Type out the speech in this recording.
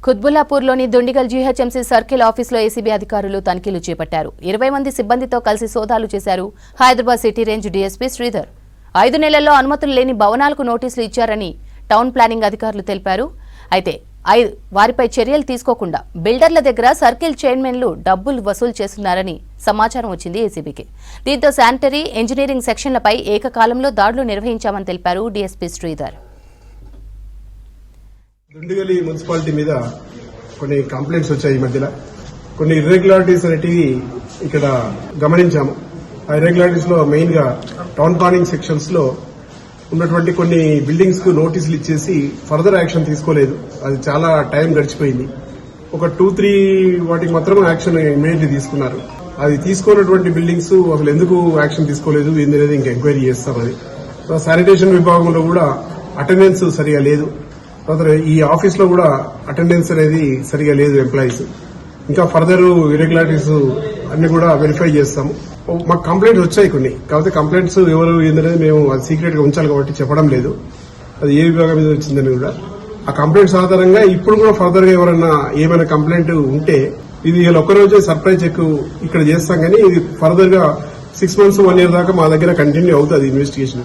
కుత్బుల్లాపూర్లోని Dundigal GHMC circle ఆఫీసులో ACB అధికారులు తనిఖీలు చేపట్టారు. 20 మంది సిబ్బందితో కలిసి సోదాలు చేశారు. Hyderabad city range DSP Sridhar 5 నెలల్లో అనుమతులు లేని భవనాలకు నోటీసులు ఇచ్చారని టౌన్ ప్లానింగ్ అధికారులు తెలిపారు. అయితే వారిపై చర్యలు తీసుకోకుండా బిల్డర్ల దగ్గర సర్కిల్ చైర్మన్లు డబ్బులు వసూలు చేస్తున్నారని సమాచారం వచ్చింది ఏసీబీకి. దీంతో శానిటరీ, ఇంజనీరింగ్ సెక్షన్లపై ఏకకాలంలో దాడులు నిర్వహించామని తెలిపారు డీఎస్పీ శ్రీధర్. దుండిగలి మున్సిపాలిటీ మీద కొన్ని కంప్లైంట్స్ వచ్చాయి. ఈ మధ్యలో కొన్ని ఇర్రెగ్యులారిటీస్ అనేటివి ఇక్కడ గమనించాము. ఆ ఇర్రెగ్యులారిటీస్ లో మెయిన్ గా టౌన్ ప్లానింగ్ సెక్షన్స్ లో ఉన్నటువంటి కొన్ని బిల్డింగ్స్ కు నోటీసులు ఇచ్చేసి ఫర్దర్ యాక్షన్ తీసుకోలేదు. అది చాలా టైం గడిచిపోయింది. ఒక 2-3 వాటికి మాత్రం యాక్షన్ ఇమీడియట్లీ తీసుకున్నారు. అది తీసుకున్నటువంటి బిల్డింగ్స్ అసలు ఎందుకు యాక్షన్ తీసుకోలేదు ఏంది అనేది ఇంకా ఎంక్వైరీ చేస్తాం. అది శానిటేషన్ విభాగంలో కూడా అటెండెన్స్ సరిగా లేదు. ఈ ఆఫీస్ లో కూడా అటెండెన్స్ అనేది సరిగా లేదు ఎంప్లాయీస్. ఇంకా ఫర్దర్ ఇర్రెగ్యులారిటీస్ అన్ని కూడా వెరిఫై చేస్తాము. మాకు కంప్లైంట్స్ వచ్చాయి కొన్ని, కాకపోతే కంప్లైంట్స్ ఎవరు ఏందనేది మేము అది సీక్రెట్ గా ఉంచాలి కాబట్టి చెప్పడం లేదు. అది ఏ విభాగం మీద వచ్చిందని కూడా ఆ కంప్లైంట్స్ ఆధారంగా ఇప్పుడు కూడా ఫర్దర్ గా ఎవరైనా ఏమైనా కంప్లైంట్ ఉంటే ఇది ఒక్కరోజే సర్ప్రైజ్ చెక్ ఇక్కడ చేస్తాం. కానీ ఇది ఫర్దర్ గా 6 months 1 year దాకా మా దగ్గర కంటిన్యూ అవుతుంది ఇన్వెస్టిగేషన్.